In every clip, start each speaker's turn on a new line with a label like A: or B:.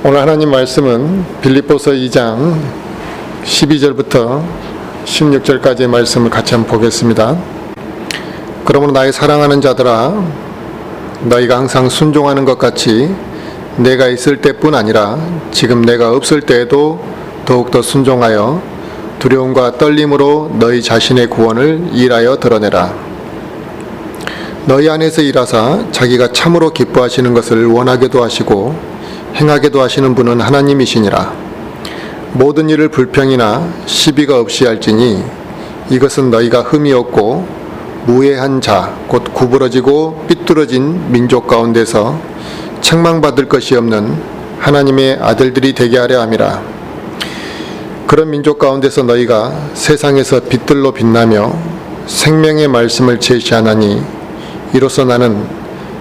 A: 오늘 하나님 말씀은 빌립보서 2장 12절부터 16절까지의 말씀을 같이 한번 보겠습니다. 그러므로 나의 사랑하는 자들아, 너희가 항상 순종하는 것 같이 내가 있을 때뿐 아니라 지금 내가 없을 때에도 더욱더 순종하여 두려움과 떨림으로 너희 자신의 구원을 일하여 드러내라. 너희 안에서 일하사 자기가 참으로 기뻐하시는 것을 원하게도 하시고 행하게도 하시는 분은 하나님이시니라. 모든 일을 불평이나 시비가 없이 할지니 이것은 너희가 흠이 없고 무해한 자, 곧 구부러지고 삐뚤어진 민족 가운데서 책망받을 것이 없는 하나님의 아들들이 되게 하려 함이라. 그런 민족 가운데서 너희가 세상에서 빛들로 빛나며 생명의 말씀을 제시하나니 이로써 나는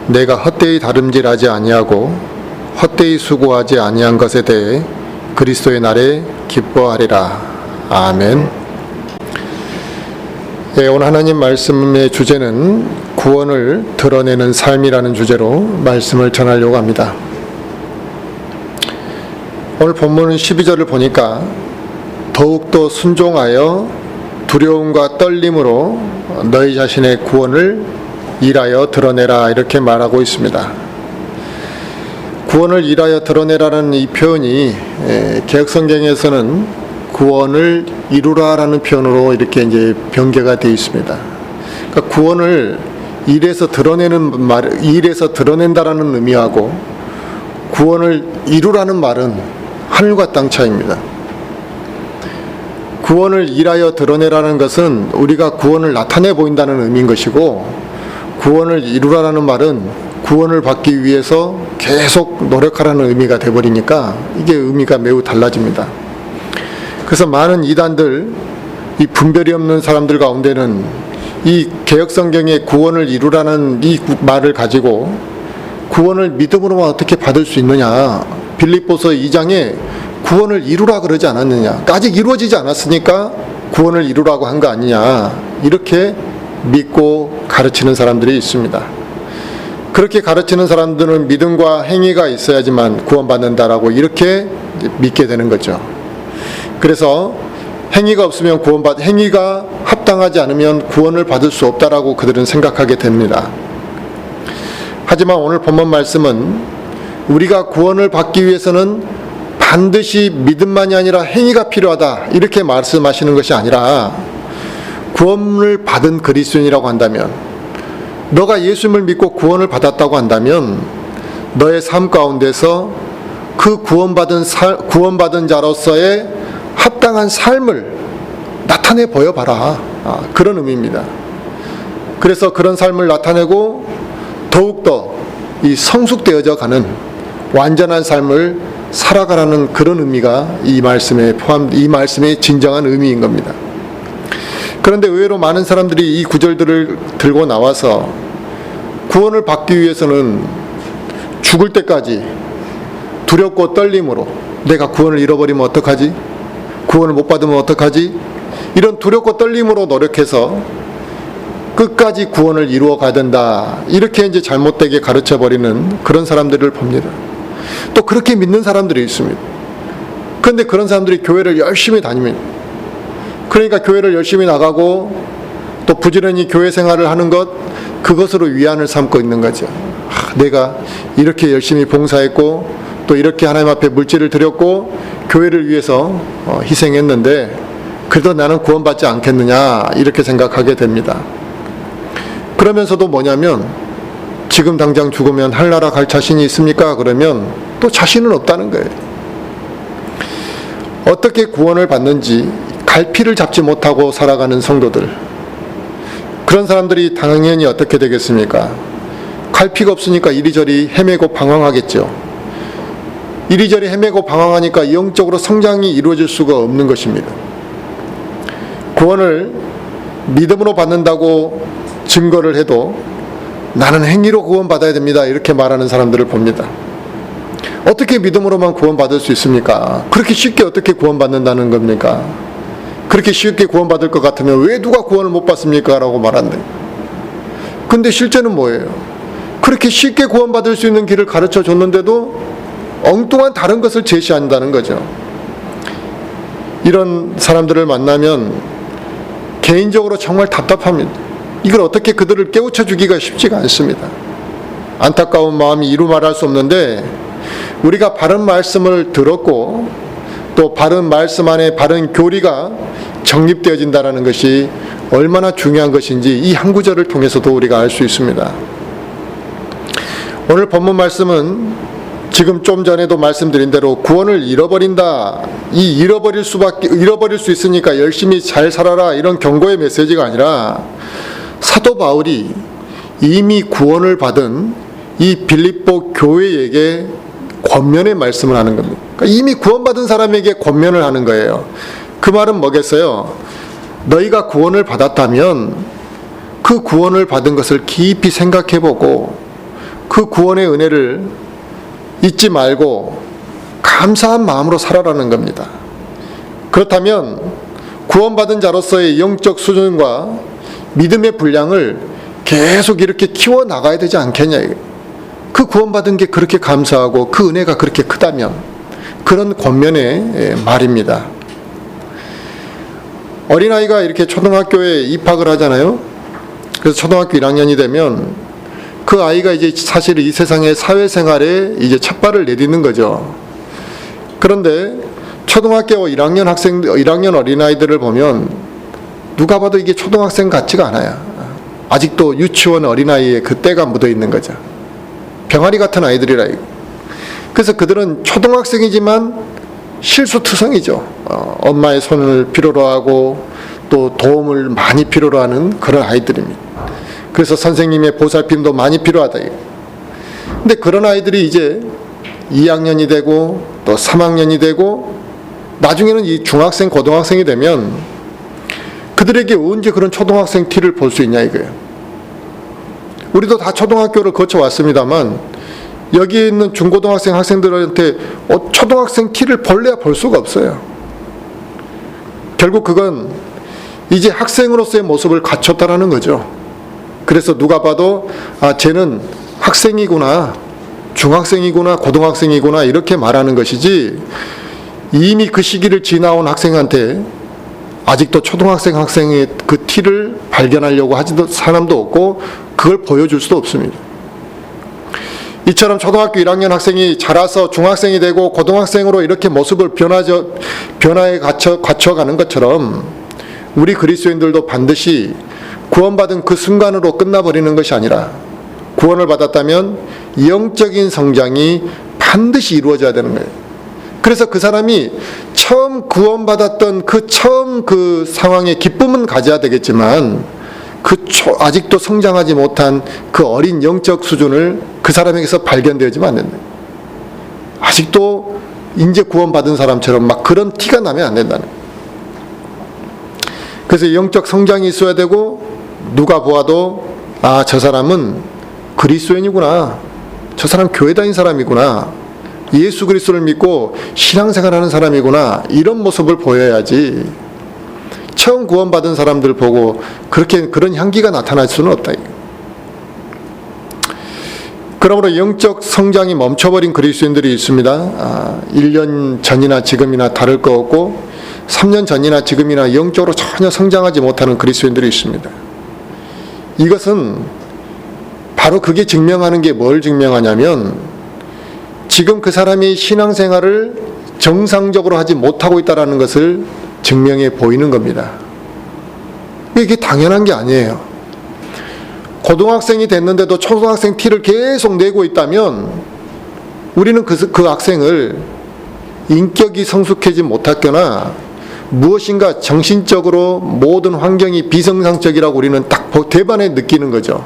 A: 내가 헛되이 다름질하지 아니하고 헛되이 수고하지 아니한 것에 대해 그리스도의 날에 기뻐하리라. 아멘. 오늘 하나님 말씀의 주제는 구원을 드러내는 삶이라는 주제로 말씀을 전하려고 합니다. 오늘 본문 12절을 보니까 더욱더 순종하여 두려움과 떨림으로 너희 자신의 구원을 일하여 드러내라, 이렇게 말하고 있습니다. 구원을 일하여 드러내라는 이 표현이 개역성경에서는 구원을 이루라라는 표현으로 이렇게 이제 변개가 되어 있습니다. 그러니까 구원을 일에서 드러낸다라는 의미하고 구원을 이루라는 말은 하늘과 땅 차이입니다. 구원을 일하여 드러내라는 것은 우리가 구원을 나타내 보인다는 의미인 것이고, 구원을 이루라는 말은 구원을 받기 위해서 계속 노력하라는 의미가 되어버리니까 이게 의미가 매우 달라집니다. 그래서 많은 이단들, 이 분별이 없는 사람들 가운데는 이 개역성경의 구원을 이루라는 이 말을 가지고 구원을 믿음으로만 어떻게 받을 수 있느냐, 빌립보서 2장에 구원을 이루라 그러지 않았느냐, 아직 이루어지지 않았으니까 구원을 이루라고 한 거 아니냐, 이렇게 믿고 가르치는 사람들이 있습니다. 그렇게 가르치는 사람들은 믿음과 행위가 있어야지만 구원받는다라고 이렇게 믿게 되는 거죠. 그래서 행위가 없으면 행위가 합당하지 않으면 구원을 받을 수 없다라고 그들은 생각하게 됩니다. 하지만 오늘 본문 말씀은 우리가 구원을 받기 위해서는 반드시 믿음만이 아니라 행위가 필요하다, 이렇게 말씀하시는 것이 아니라, 구원을 받은 그리스도인이라고 한다면, 너가 예수님을 믿고 구원을 받았다고 한다면 너의 삶 가운데서 그 구원받은 자로서의 합당한 삶을 나타내 보여봐라, 그런 의미입니다. 그래서 그런 삶을 나타내고 더욱더 이 성숙되어져 가는 완전한 삶을 살아가라는 그런 의미가 이 말씀의 진정한 의미인 겁니다. 그런데 의외로 많은 사람들이 이 구절들을 들고 나와서 구원을 받기 위해서는 죽을 때까지 두렵고 떨림으로, 내가 구원을 잃어버리면 어떡하지? 구원을 못 받으면 어떡하지? 이런 두렵고 떨림으로 노력해서 끝까지 구원을 이루어 가야 된다, 이렇게 이제 잘못되게 가르쳐버리는 그런 사람들을 봅니다. 또 그렇게 믿는 사람들이 있습니다. 그런데 그런 사람들이 교회를 열심히 다닙니다. 그러니까 교회를 열심히 나가고 또 부지런히 교회 생활을 하는 것, 그것으로 위안을 삼고 있는 거죠. 내가 이렇게 열심히 봉사했고 또 이렇게 하나님 앞에 물질을 드렸고 교회를 위해서 희생했는데 그래도 나는 구원받지 않겠느냐, 이렇게 생각하게 됩니다. 그러면서도 뭐냐면, 지금 당장 죽으면 하늘나라 갈 자신이 있습니까? 그러면 또 자신은 없다는 거예요. 어떻게 구원을 받는지 갈피를 잡지 못하고 살아가는 성도들, 그런 사람들이 당연히 어떻게 되겠습니까? 갈피가 없으니까 이리저리 헤매고 방황하겠죠. 이리저리 헤매고 방황하니까 영적으로 성장이 이루어질 수가 없는 것입니다. 구원을 믿음으로 받는다고 증거를 해도 나는 행위로 구원받아야 됩니다, 이렇게 말하는 사람들을 봅니다. 어떻게 믿음으로만 구원받을 수 있습니까? 그렇게 쉽게 어떻게 구원받는다는 겁니까? 그렇게 쉽게 구원받을 것 같으면 왜 누가 구원을 못 받습니까? 라고 말한대. 근데 실제는 뭐예요? 그렇게 쉽게 구원받을 수 있는 길을 가르쳐 줬는데도 엉뚱한 다른 것을 제시한다는 거죠. 이런 사람들을 만나면 개인적으로 정말 답답합니다. 이걸 어떻게 그들을 깨우쳐 주기가 쉽지가 않습니다. 안타까운 마음이 이루 말할 수 없는데, 우리가 바른 말씀을 들었고 또 바른 말씀 안에 바른 교리가 정립되어진다는 것이 얼마나 중요한 것인지 이 한 구절을 통해서도 우리가 알 수 있습니다. 오늘 본문 말씀은 지금 좀 전에도 말씀드린 대로 구원을 잃어버린다, 잃어버릴 수 있으니까 열심히 잘 살아라, 이런 경고의 메시지가 아니라 사도 바울이 이미 구원을 받은 이 빌립보 교회에게 권면의 말씀을 하는 겁니다. 그러니까 이미 구원받은 사람에게 권면을 하는 거예요. 그 말은 뭐겠어요? 너희가 구원을 받았다면 그 구원을 받은 것을 깊이 생각해보고 그 구원의 은혜를 잊지 말고 감사한 마음으로 살아라는 겁니다. 그렇다면 구원받은 자로서의 영적 수준과 믿음의 분량을 계속 이렇게 키워나가야 되지 않겠냐. 그 구원받은 게 그렇게 감사하고 그 은혜가 그렇게 크다면, 그런 권면의 말입니다. 어린아이가 이렇게 초등학교에 입학을 하잖아요. 그래서 초등학교 1학년이 되면 그 아이가 이제 사실 이 세상의 사회생활에 이제 첫 발을 내딛는 거죠. 그런데 초등학교 1학년 어린아이들을 보면 누가 봐도 이게 초등학생 같지가 않아요. 아직도 유치원 어린아이의 그 때가 묻어 있는 거죠. 병아리 같은 아이들이라. 그래서 그들은 초등학생이지만 실수투성이죠. 엄마의 손을 필요로 하고 또 도움을 많이 필요로 하는 그런 아이들입니다. 그래서 선생님의 보살핌도 많이 필요하다. 근데 그런 아이들이 이제 2학년이 되고 또 3학년이 되고 나중에는 이 중학생, 고등학생이 되면 그들에게 언제 그런 초등학생 티를 볼 수 있냐 이거예요. 우리도 다 초등학교를 거쳐왔습니다만 여기 있는 중고등학생 학생들한테 초등학생 티를 볼래야 볼 수가 없어요. 결국 그건 이제 학생으로서의 모습을 갖췄다라는 거죠. 그래서 누가 봐도 쟤는 학생이구나, 중학생이구나, 고등학생이구나 이렇게 말하는 것이지, 이미 그 시기를 지나온 학생한테 아직도 학생의 그 티를 발견하려고 하지도 사람도 없고 그걸 보여줄 수도 없습니다. 이처럼 초등학교 1학년 학생이 자라서 중학생이 되고 고등학생으로 이렇게 모습을 변화에 갖춰가는 것처럼 우리 그리스도인들도 반드시 구원받은 그 순간으로 끝나버리는 것이 아니라 구원을 받았다면 영적인 성장이 반드시 이루어져야 되는 거예요. 그래서 그 사람이 처음 구원받았던 그 상황의 기쁨은 가져야 되겠지만 아직도 성장하지 못한 그 어린 영적 수준을 그 사람에게서 발견되어지면 안 된다. 아직도 이제 구원받은 사람처럼 막 그런 티가 나면 안 된다는 거예요. 그래서 영적 성장이 있어야 되고 누가 보아도 저 사람은 그리스도인이구나, 저 사람 교회 다닌 사람이구나, 예수 그리스도를 믿고 신앙생활하는 사람이구나, 이런 모습을 보여야지 처음 구원받은 사람들 보고 그런 향기가 나타날 수는 없다. 그러므로 영적 성장이 멈춰버린 그리스도인들이 있습니다. 1년 전이나 지금이나 다를 거 없고 3년 전이나 지금이나 영적으로 전혀 성장하지 못하는 그리스도인들이 있습니다. 이것은 바로 그게 증명하는 게 뭘 증명하냐면 지금 그 사람이 신앙생활을 정상적으로 하지 못하고 있다는 것을 증명해 보이는 겁니다. 이게 당연한 게 아니에요. 고등학생이 됐는데도 초등학생 티를 계속 내고 있다면 우리는 그 학생을 인격이 성숙하지 못했거나 무엇인가 정신적으로 모든 환경이 비정상적이라고 우리는 딱 대반에 느끼는 거죠.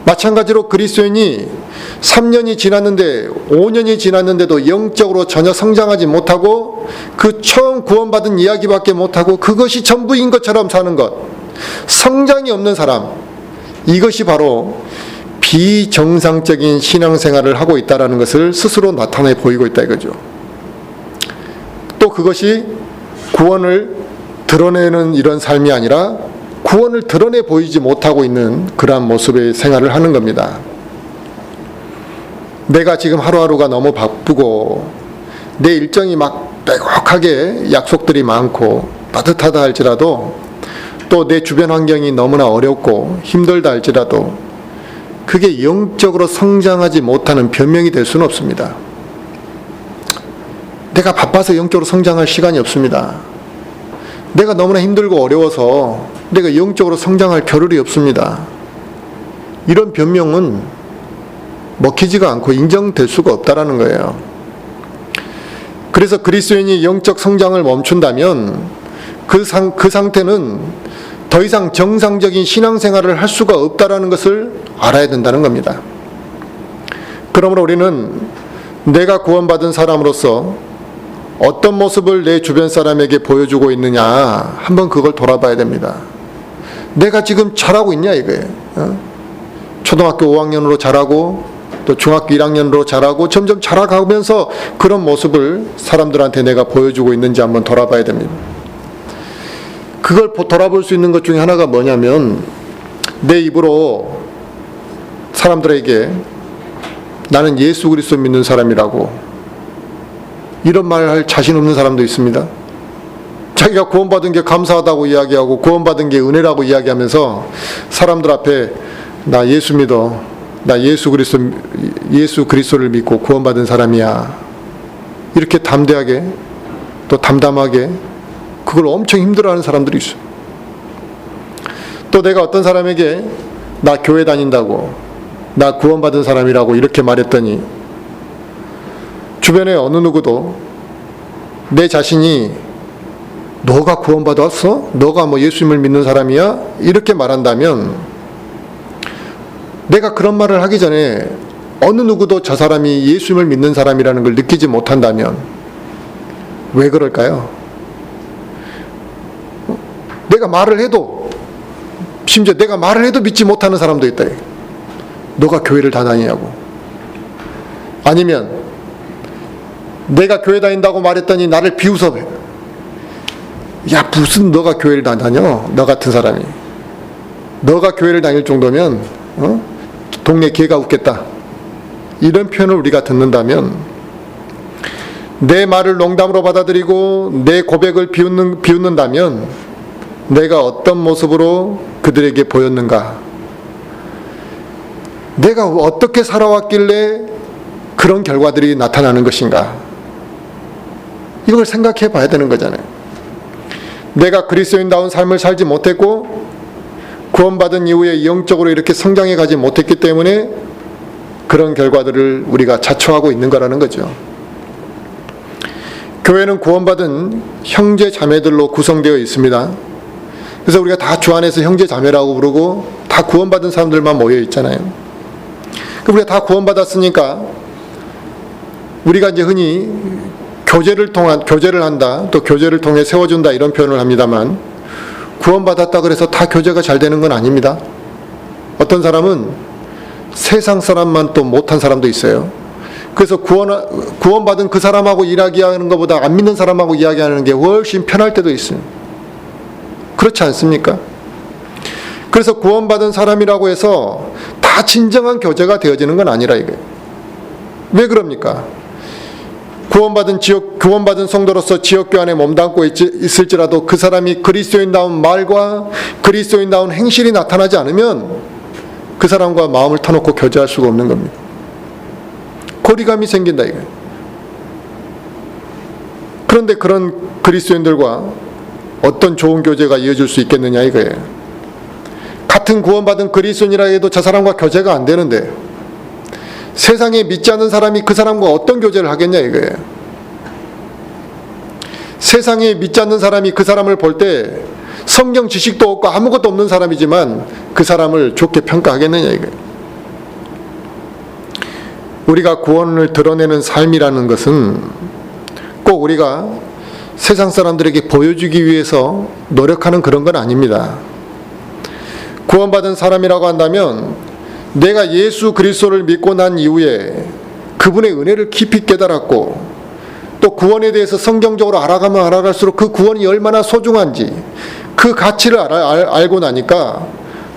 A: 마찬가지로 그리스도인이 3년이 지났는데 5년이 지났는데도 영적으로 전혀 성장하지 못하고 그 처음 구원받은 이야기밖에 못하고 그것이 전부인 것처럼 사는 것, 성장이 없는 사람, 이것이 바로 비정상적인 신앙생활을 하고 있다는 것을 스스로 나타내 보이고 있다 이거죠. 또 그것이 구원을 드러내는 이런 삶이 아니라 구원을 드러내 보이지 못하고 있는 그러한 모습의 생활을 하는 겁니다. 내가 지금 하루하루가 너무 바쁘고 내 일정이 막 빼곡하게 약속들이 많고 빠듯하다 할지라도 또 내 주변 환경이 너무나 어렵고 힘들다 할지라도 그게 영적으로 성장하지 못하는 변명이 될 수는 없습니다. 내가 바빠서 영적으로 성장할 시간이 없습니다. 내가 너무나 힘들고 어려워서 내가 영적으로 성장할 겨를이 없습니다. 이런 변명은 먹히지가 않고 인정될 수가 없다라는 거예요. 그래서 그리스도인이 영적 성장을 멈춘다면 그 상태는 더 이상 정상적인 신앙생활을 할 수가 없다라는 것을 알아야 된다는 겁니다. 그러므로 우리는 내가 구원받은 사람으로서 어떤 모습을 내 주변 사람에게 보여주고 있느냐 한번 그걸 돌아봐야 됩니다. 내가 지금 잘하고 있냐 이거예요. 초등학교 5학년으로 잘하고 또 중학교 1학년으로 잘하고 점점 자라가면서 그런 모습을 사람들한테 내가 보여주고 있는지 한번 돌아봐야 됩니다. 그걸 돌아볼 수 있는 것 중에 하나가 뭐냐면 내 입으로 사람들에게 나는 예수 그리스도 믿는 사람이라고 이런 말을 할 자신 없는 사람도 있습니다. 자기가 구원받은 게 감사하다고 이야기하고 구원받은 게 은혜라고 이야기하면서 사람들 앞에 나 예수 믿어, 나 예수 그리스도를 믿고 구원받은 사람이야, 이렇게 담대하게 또 담담하게 그걸 엄청 힘들어하는 사람들이 있어요. 또 내가 어떤 사람에게 나 교회 다닌다고, 나 구원받은 사람이라고 이렇게 말했더니 주변에 어느 누구도 내 자신이 너가 구원받았어? 너가 뭐 예수님을 믿는 사람이야? 이렇게 말한다면 내가 그런 말을 하기 전에 어느 누구도 저 사람이 예수님을 믿는 사람이라는 걸 느끼지 못한다면 왜 그럴까요? 내가 말을 해도, 심지어 내가 말을 해도 믿지 못하는 사람도 있다. 너가 교회를 다 다니냐고. 아니면 내가 교회 다닌다고 말했더니 나를 비웃어. 야, 무슨 너가 교회를 다 다녀? 너 같은 사람이. 너가 교회를 다닐 정도면 동네 개가 웃겠다. 이런 표현을 우리가 듣는다면 내 말을 농담으로 받아들이고 내 고백을 비웃는다면 내가 어떤 모습으로 그들에게 보였는가? 내가 어떻게 살아왔길래 그런 결과들이 나타나는 것인가? 이걸 생각해 봐야 되는 거잖아요. 내가 그리스도인다운 삶을 살지 못했고 구원받은 이후에 영적으로 이렇게 성장해 가지 못했기 때문에 그런 결과들을 우리가 자초하고 있는 거라는 거죠. 교회는 구원받은 형제 자매들로 구성되어 있습니다. 그래서 우리가 다 주 안에서 형제 자매라고 부르고 다 구원받은 사람들만 모여 있잖아요. 우리가 다 구원받았으니까 우리가 이제 흔히 교제를 한다, 또 교제를 통해 세워준다 이런 표현을 합니다만 구원받았다 그래서 다 교제가 잘 되는 건 아닙니다. 어떤 사람은 세상 사람만 또 못한 사람도 있어요. 그래서 구원받은 그 사람하고 이야기하는 것보다 안 믿는 사람하고 이야기하는 게 훨씬 편할 때도 있어요. 그렇지 않습니까? 그래서 구원받은 사람이라고 해서 다 진정한 교제가 되어지는 건 아니라 이거예요. 왜 그럽니까? 구원받은 성도로서 지역교 안에 몸담고 있을지라도 그 사람이 그리스도인다운 말과 그리스도인다운 행실이 나타나지 않으면 그 사람과 마음을 터놓고 교제할 수가 없는 겁니다. 거리감이 생긴다 이거예요. 그런데 그런 그리스도인들과 어떤 좋은 교제가 이어질 수 있겠느냐 이거예요. 같은 구원받은 그리스도인이라 해도 저 사람과 교제가 안 되는데 세상에 믿지 않는 사람이 그 사람과 어떤 교제를 하겠냐 이거예요. 세상에 믿지 않는 사람이 그 사람을 볼 때 성경 지식도 없고 아무것도 없는 사람이지만 그 사람을 좋게 평가하겠느냐 이거예요. 우리가 구원을 드러내는 삶이라는 것은 꼭 우리가 세상 사람들에게 보여주기 위해서 노력하는 그런 건 아닙니다. 구원받은 사람이라고 한다면 내가 예수 그리스도를 믿고 난 이후에 그분의 은혜를 깊이 깨달았고 또 구원에 대해서 성경적으로 알아가면 알아갈수록 그 구원이 얼마나 소중한지 그 가치를 알고 나니까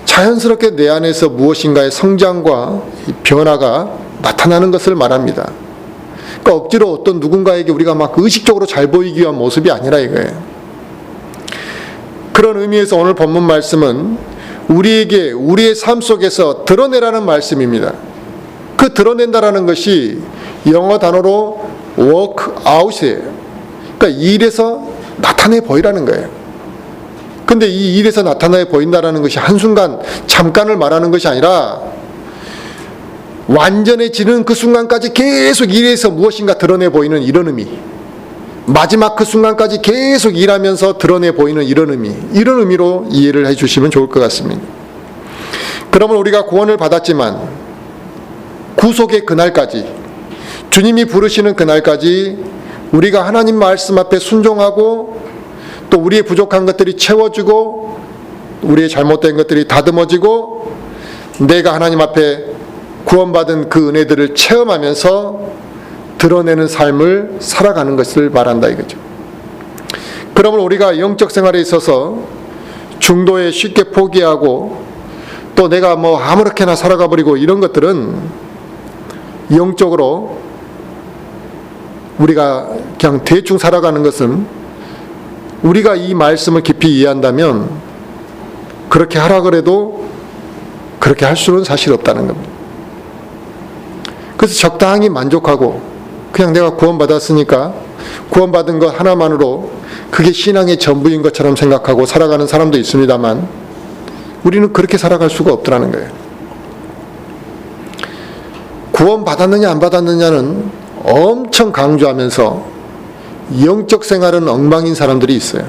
A: 자연스럽게 내 안에서 무엇인가의 성장과 변화가 나타나는 것을 말합니다. 그러니까 억지로 어떤 누군가에게 우리가 막 의식적으로 잘 보이기 위한 모습이 아니라 이거예요. 그런 의미에서 오늘 본문 말씀은 우리에게 우리의 삶 속에서 드러내라는 말씀입니다. 그 드러낸다라는 것이 영어 단어로 work out이에요. 그러니까 이 일에서 나타내 보이라는 거예요. 근데 이 일에서 나타내 보인다라는 것이 한순간 잠깐을 말하는 것이 아니라 완전해지는 그 순간까지 계속 일에서 무엇인가 드러내 보이는 이런 의미, 마지막 그 순간까지 계속 일하면서 드러내 보이는 이런 의미, 이런 의미로 이해를 해 주시면 좋을 것 같습니다. 그러면 우리가 구원을 받았지만 구속의 그날까지, 주님이 부르시는 그날까지 우리가 하나님 말씀 앞에 순종하고 또 우리의 부족한 것들이 채워지고 우리의 잘못된 것들이 다듬어지고 내가 하나님 앞에 구원받은 그 은혜들을 체험하면서 드러내는 삶을 살아가는 것을 말한다 이거죠. 그러면 우리가 영적 생활에 있어서 중도에 쉽게 포기하고 또 내가 뭐 아무렇게나 살아가 버리고 이런 것들은 영적으로 우리가 그냥 대충 살아가는 것은 우리가 이 말씀을 깊이 이해한다면 그렇게 하라 그래도 그렇게 할 수는 사실 없다는 겁니다. 그래서 적당히 만족하고 그냥 내가 구원받았으니까 구원받은 것 하나만으로 그게 신앙의 전부인 것처럼 생각하고 살아가는 사람도 있습니다만 우리는 그렇게 살아갈 수가 없더라는 거예요. 구원받았느냐 안 받았느냐는 엄청 강조하면서 영적 생활은 엉망인 사람들이 있어요.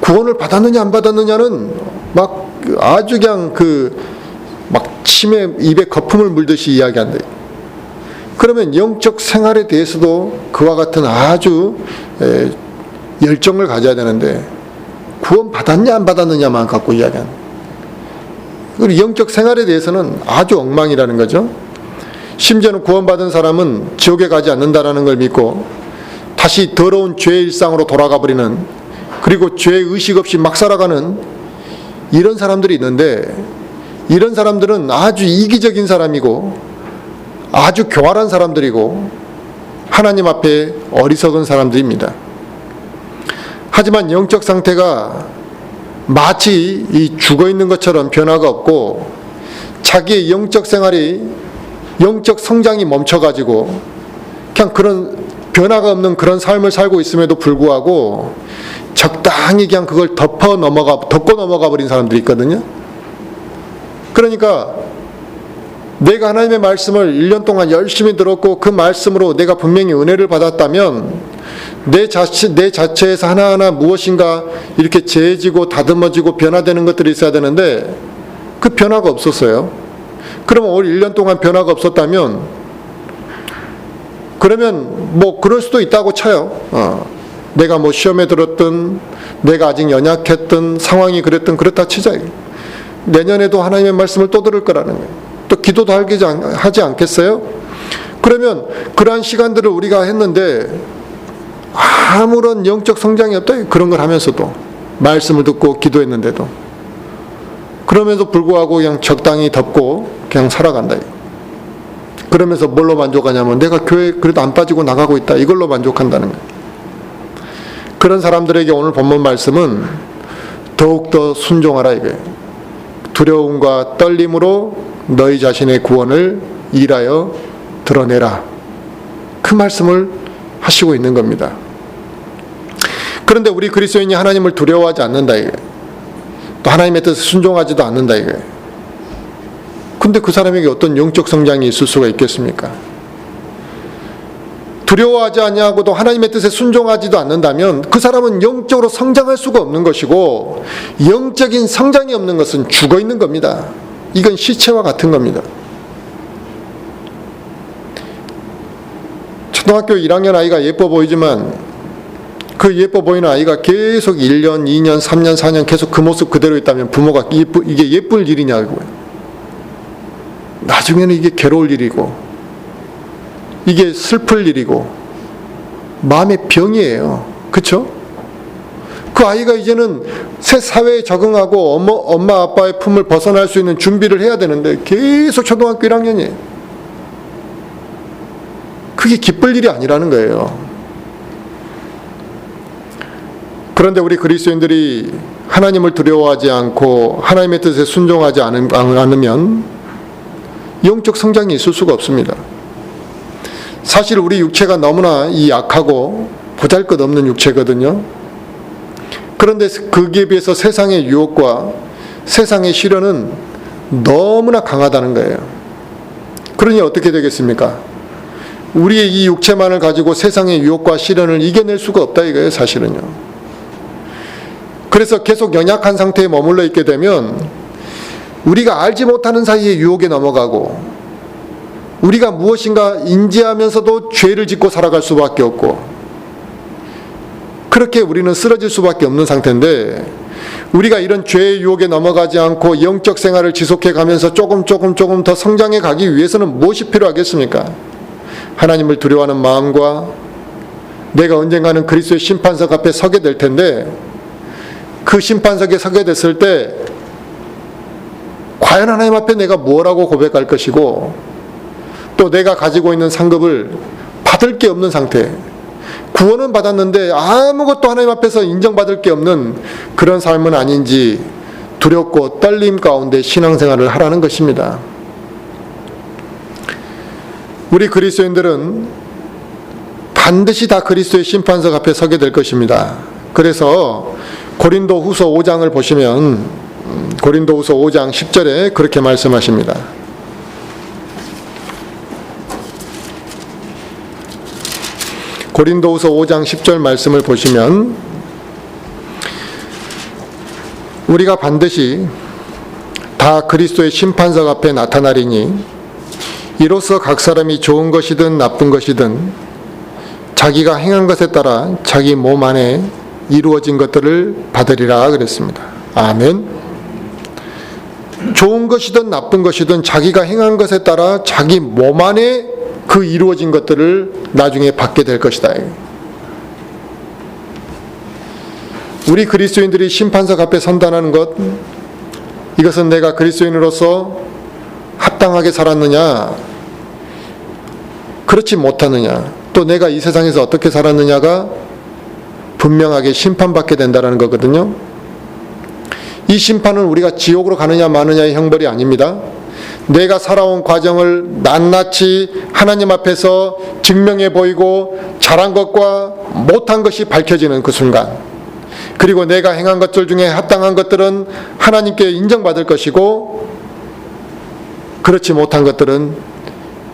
A: 구원을 받았느냐 안 받았느냐는 막 아주 그냥 막 침에 입에 거품을 물듯이 이야기한다. 그러면 영적 생활에 대해서도 그와 같은 아주 열정을 가져야 되는데 구원 받았냐 안 받았느냐만 갖고 이야기하는. 그리고 영적 생활에 대해서는 아주 엉망이라는 거죠. 심지어는 구원받은 사람은 지옥에 가지 않는다라는 걸 믿고 다시 더러운 죄의 일상으로 돌아가 버리는, 그리고 죄 의식 없이 막 살아가는 이런 사람들이 있는데 이런 사람들은 아주 이기적인 사람이고 아주 교활한 사람들이고 하나님 앞에 어리석은 사람들입니다. 하지만 영적 상태가 마치 이 죽어있는 것처럼 변화가 없고 자기의 영적 생활이 영적 성장이 멈춰가지고 그냥 그런 변화가 없는 그런 삶을 살고 있음에도 불구하고 적당히 그냥 그걸 덮고 넘어가 버린 사람들이 있거든요. 그러니까 내가 하나님의 말씀을 1년 동안 열심히 들었고 그 말씀으로 내가 분명히 은혜를 받았다면 내 자체에서 하나하나 무엇인가 이렇게 재해지고 다듬어지고 변화되는 것들이 있어야 되는데 그 변화가 없었어요. 그러면 올 1년 동안 변화가 없었다면 그러면 뭐 그럴 수도 있다고 쳐요. 내가 뭐 시험에 들었든 내가 아직 연약했든 상황이 그랬든 그렇다 치자. 내년에도 하나님의 말씀을 또 들을 거라는 거예요. 또 기도도 하지 않겠어요? 그러면 그러한 시간들을 우리가 했는데 아무런 영적 성장이 없다. 그런 걸 하면서도 말씀을 듣고 기도했는데도 그러면서 불구하고 그냥 적당히 덮고 그냥 살아간다. 그러면서 뭘로 만족하냐면 내가 교회 그래도 안 빠지고 나가고 있다. 이걸로 만족한다는 거예요. 그런 사람들에게 오늘 본문 말씀은 더욱더 순종하라 이거예요. 두려움과 떨림으로 너희 자신의 구원을 일하여 드러내라. 그 말씀을 하시고 있는 겁니다. 그런데 우리 그리스도인이 하나님을 두려워하지 않는다 이거예요. 또 하나님의 뜻에 순종하지도 않는다 이거예요. 근데 그 사람에게 어떤 영적 성장이 있을 수가 있겠습니까? 두려워하지 아니하고도 하나님의 뜻에 순종하지도 않는다면 그 사람은 영적으로 성장할 수가 없는 것이고 영적인 성장이 없는 것은 죽어 있는 겁니다. 이건 시체와 같은 겁니다. 초등학교 1학년 아이가 예뻐 보이지만 그 예뻐 보이는 아이가 계속 1년, 2년, 3년, 4년 계속 그 모습 그대로 있다면 부모가 이게 예쁠 일이냐고요. 나중에는 이게 괴로울 일이고 이게 슬플 일이고 마음의 병이에요. 그렇죠? 그 아이가 이제는 새 사회에 적응하고 엄마 아빠의 품을 벗어날 수 있는 준비를 해야 되는데 계속 초등학교 1학년이에요. 크게 기쁠 일이 아니라는 거예요. 그런데 우리 그리스도인들이 하나님을 두려워하지 않고 하나님의 뜻에 순종하지 않으면 영적 성장이 있을 수가 없습니다. 사실 우리 육체가 너무나 약하고 보잘것없는 육체거든요. 그런데 거기에 비해서 세상의 유혹과 세상의 시련은 너무나 강하다는 거예요. 그러니 어떻게 되겠습니까? 우리의 이 육체만을 가지고 세상의 유혹과 시련을 이겨낼 수가 없다 이거예요, 사실은요. 그래서 계속 연약한 상태에 머물러 있게 되면 우리가 알지 못하는 사이에 유혹에 넘어가고 우리가 무엇인가 인지하면서도 죄를 짓고 살아갈 수밖에 없고 그렇게 우리는 쓰러질 수밖에 없는 상태인데 우리가 이런 죄의 유혹에 넘어가지 않고 영적 생활을 지속해 가면서 조금 더 성장해 가기 위해서는 무엇이 필요하겠습니까? 하나님을 두려워하는 마음과 내가 언젠가는 그리스도의 심판석 앞에 서게 될 텐데 그 심판석에 서게 됐을 때 과연 하나님 앞에 내가 무엇라고 고백할 것이고 또 내가 가지고 있는 상급을 받을 게 없는 상태, 구원은 받았는데 아무것도 하나님 앞에서 인정받을 게 없는 그런 삶은 아닌지 두렵고 떨림 가운데 신앙생활을 하라는 것입니다. 우리 그리스도인들은 반드시 다 그리스도의 심판석 앞에 서게 될 것입니다. 그래서 고린도후서 5장을 보시면 고린도후서 5장 10절에 그렇게 말씀하십니다. 고린도후서 5장 10절 말씀을 보시면 우리가 반드시 다 그리스도의 심판석 앞에 나타나리니 이로써 각 사람이 좋은 것이든 나쁜 것이든 자기가 행한 것에 따라 자기 몸 안에 이루어진 것들을 받으리라 그랬습니다. 아멘. 좋은 것이든 나쁜 것이든 자기가 행한 것에 따라 자기 몸 안에 그 이루어진 것들을 나중에 받게 될 것이다. 우리 그리스도인들이 심판석 앞에 선단하는 것, 이것은 내가 그리스도인으로서 합당하게 살았느냐, 그렇지 못하느냐, 또 내가 이 세상에서 어떻게 살았느냐가 분명하게 심판받게 된다는 거거든요. 이 심판은 우리가 지옥으로 가느냐 마느냐의 형벌이 아닙니다. 내가 살아온 과정을 낱낱이 하나님 앞에서 증명해 보이고 잘한 것과 못한 것이 밝혀지는 그 순간, 그리고 내가 행한 것들 중에 합당한 것들은 하나님께 인정받을 것이고 그렇지 못한 것들은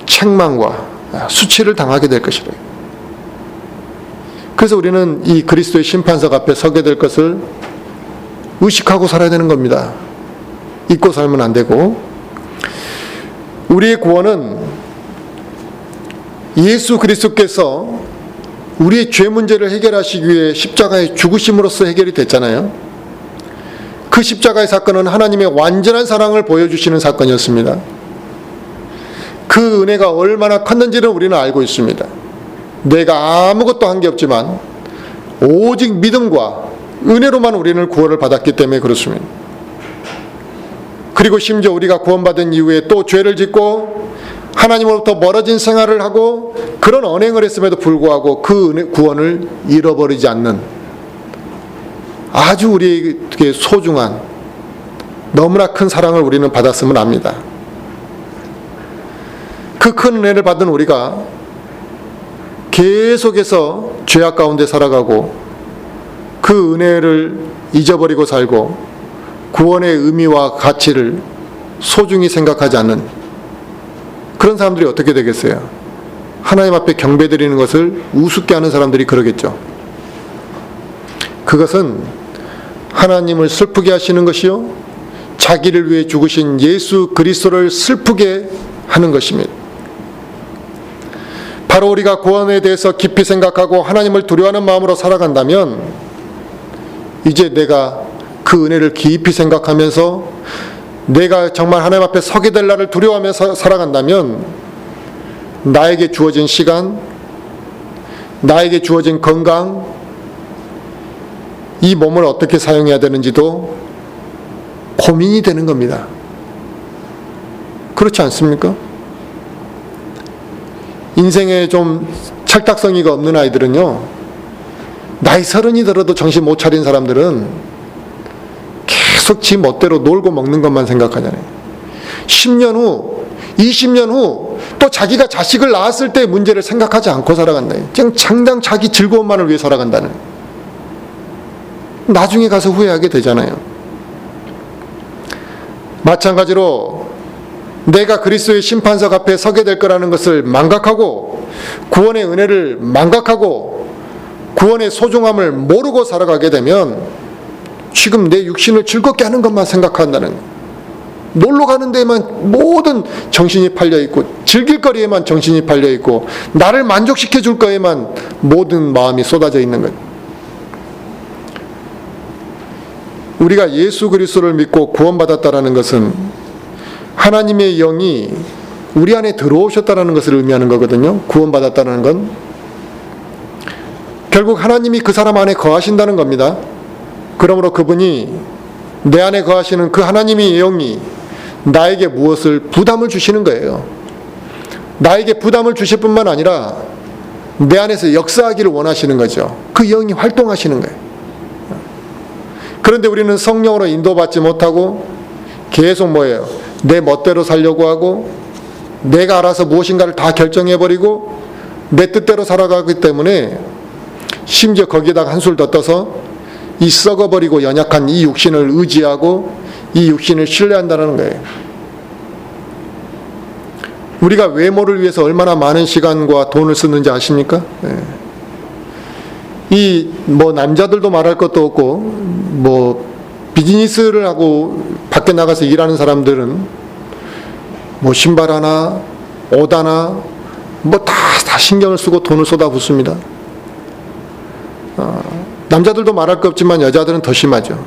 A: 책망과 수치를 당하게 될 것이다. 그래서 우리는 이 그리스도의 심판석 앞에 서게 될 것을 의식하고 살아야 되는 겁니다. 잊고 살면 안 되고, 우리의 구원은 예수 그리스도께서 우리의 죄 문제를 해결하시기 위해 십자가에 죽으심으로써 해결이 됐잖아요. 그 십자가의 사건은 하나님의 완전한 사랑을 보여주시는 사건이었습니다. 그 은혜가 얼마나 컸는지는 우리는 알고 있습니다. 내가 아무것도 한 게 없지만 오직 믿음과 은혜로만 우리는 구원을 받았기 때문에 그렇습니다. 그리고 심지어 우리가 구원받은 이후에 또 죄를 짓고 하나님으로부터 멀어진 생활을 하고 그런 언행을 했음에도 불구하고 그 구원을 잃어버리지 않는 아주 우리에게 소중한 너무나 큰 사랑을 우리는 받았음을 압니다. 그 큰 은혜를 받은 우리가 계속해서 죄악 가운데 살아가고 그 은혜를 잊어버리고 살고 구원의 의미와 가치를 소중히 생각하지 않는 그런 사람들이 어떻게 되겠어요? 하나님 앞에 경배드리는 것을 우습게 하는 사람들이 그러겠죠. 그것은 하나님을 슬프게 하시는 것이요, 자기를 위해 죽으신 예수 그리스도를 슬프게 하는 것입니다. 바로 우리가 구원에 대해서 깊이 생각하고 하나님을 두려워하는 마음으로 살아간다면 이제 내가 그 은혜를 깊이 생각하면서 내가 정말 하나님 앞에 서게 될 날을 두려워하면서 살아간다면 나에게 주어진 시간, 나에게 주어진 건강, 이 몸을 어떻게 사용해야 되는지도 고민이 되는 겁니다. 그렇지 않습니까? 인생에 좀 철딱서니가 없는 아이들은요, 나이 30이 들어도 정신 못 차린 사람들은 계속 지 멋대로 놀고 먹는 것만 생각하잖아요. 10년 후, 20년 후, 또 자기가 자식을 낳았을 때의 문제를 생각하지 않고 살아간다. 그냥 당장 자기 즐거움만을 위해 살아간다는. 나중에 가서 후회하게 되잖아요. 마찬가지로 내가 그리스도의 심판석 앞에 서게 될 거라는 것을 망각하고, 구원의 은혜를 망각하고, 구원의 소중함을 모르고 살아가게 되면 지금 내 육신을 즐겁게 하는 것만 생각한다는 거예요. 놀러 가는 데에만 모든 정신이 팔려있고, 즐길 거리에만 정신이 팔려있고, 나를 만족시켜 줄 거에만 모든 마음이 쏟아져 있는 거예요. 우리가 예수 그리스도를 믿고 구원받았다는 것은 하나님의 영이 우리 안에 들어오셨다는 것을 의미하는 거거든요. 구원받았다는 건 결국 하나님이 그 사람 안에 거하신다는 겁니다. 그러므로 그분이, 내 안에 거하시는 그 하나님의 영이 나에게 무엇을, 부담을 주시는 거예요. 나에게 부담을 주실 뿐만 아니라 내 안에서 역사하기를 원하시는 거죠. 그 영이 활동하시는 거예요. 그런데 우리는 성령으로 인도받지 못하고 계속 뭐예요? 내 멋대로 살려고 하고, 내가 알아서 무엇인가를 다 결정해버리고 내 뜻대로 살아가기 때문에, 심지어 거기에다가 한술 더 떠서 이 썩어버리고 연약한 이 육신을 의지하고 이 육신을 신뢰한다는 거예요. 우리가 외모를 위해서 얼마나 많은 시간과 돈을 쓰는지 아십니까? 이 남자들도 말할 것도 없고, 비즈니스를 하고 밖에 나가서 일하는 사람들은 신발 하나, 옷 하나, 다 신경을 쓰고 돈을 쏟아붓습니다. 남자들도 말할 거 없지만 여자들은 더 심하죠.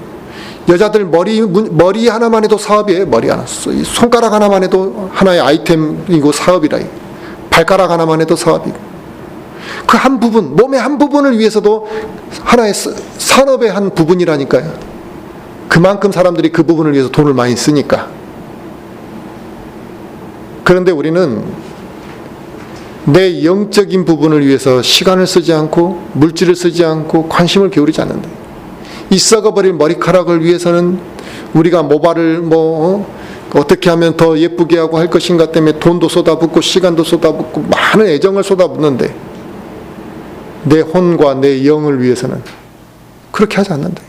A: 여자들 머리 하나만 해도 사업이에요. 머리 하나. 손가락 하나만 해도 하나의 아이템이고 사업이라. 발가락 하나만 해도 사업이고. 그 한 부분, 몸의 한 부분을 위해서도 하나의 산업의 한 부분이라니까요. 그만큼 사람들이 그 부분을 위해서 돈을 많이 쓰니까. 그런데 우리는 내 영적인 부분을 위해서 시간을 쓰지 않고, 물질을 쓰지 않고, 관심을 기울이지 않는다. 이 썩어버린 머리카락을 위해서는 우리가 모발을 어떻게 하면 더 예쁘게 하고 할 것인가 때문에 돈도 쏟아붓고 시간도 쏟아붓고 많은 애정을 쏟아붓는데, 내 혼과 내 영을 위해서는 그렇게 하지 않는다.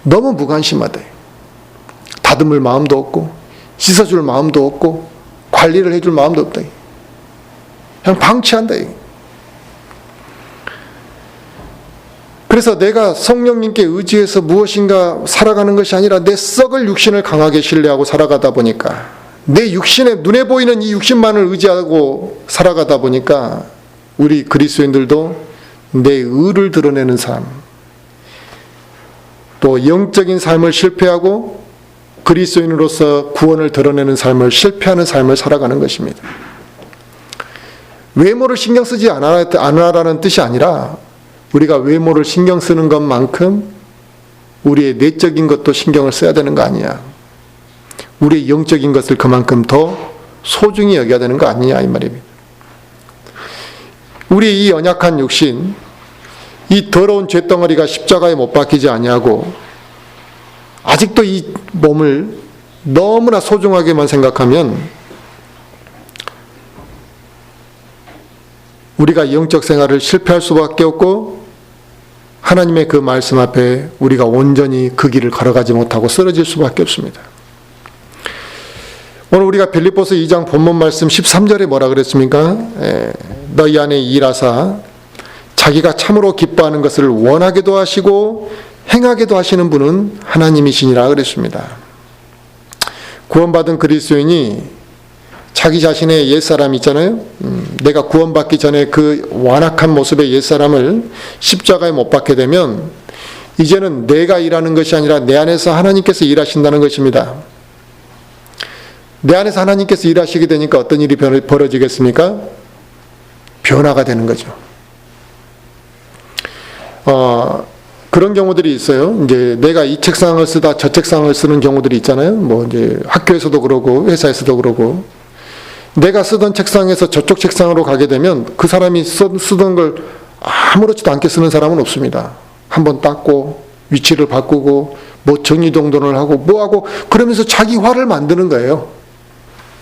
A: 너무 무관심하다. 다듬을 마음도 없고, 씻어줄 마음도 없고, 관리를 해줄 마음도 없다. 그냥 방치한다. 그래서 내가 성령님께 의지해서 무엇인가 살아가는 것이 아니라 내 썩을 육신을 강하게 신뢰하고 살아가다 보니까, 내 육신에, 눈에 보이는 이 육신만을 의지하고 살아가다 보니까 우리 그리스도인들도 내 의를 드러내는 삶, 또 영적인 삶을 실패하고 그리스도인으로서 구원을 드러내는 삶을 실패하는 삶을 살아가는 것입니다. 외모를 신경 쓰지 않으라는 뜻이 아니라, 우리가 외모를 신경 쓰는 것만큼 우리의 내적인 것도 신경을 써야 되는 거 아니냐. 우리의 영적인 것을 그만큼 더 소중히 여겨야 되는 거 아니냐, 이 말입니다. 우리의 이 연약한 육신, 이 더러운 죄덩어리가 십자가에 못 박히지 아니하고 아직도 이 몸을 너무나 소중하게만 생각하면 우리가 영적 생활을 실패할 수밖에 없고, 하나님의 그 말씀 앞에 우리가 온전히 그 길을 걸어가지 못하고 쓰러질 수밖에 없습니다. 오늘 우리가 빌립보서 2장 본문 말씀 13절에 뭐라 그랬습니까? 너희 안에 일하사 자기가 참으로 기뻐하는 것을 원하게도 하시고 행하게도 하시는 분은 하나님이시니라 그랬습니다. 구원받은 그리스도인이 자기 자신의 옛사람 있잖아요. 내가 구원받기 전에 그 완악한 모습의 옛사람을 십자가에 못 박게 되면 이제는 내가 일하는 것이 아니라 내 안에서 하나님께서 일하신다는 것입니다. 내 안에서 하나님께서 일하시게 되니까 어떤 일이 벌어지겠습니까? 변화가 되는 거죠. 그런 경우들이 있어요. 이제 내가 이 책상을 쓰다 저 책상을 쓰는 경우들이 있잖아요. 이제 학교에서도 그러고 회사에서도 그러고, 내가 쓰던 책상에서 저쪽 책상으로 가게 되면 그 사람이 쓰던 걸 아무렇지도 않게 쓰는 사람은 없습니다. 한번 닦고 위치를 바꾸고 뭐 정리정돈을 하고 뭐하고 그러면서 자기 화를 만드는 거예요.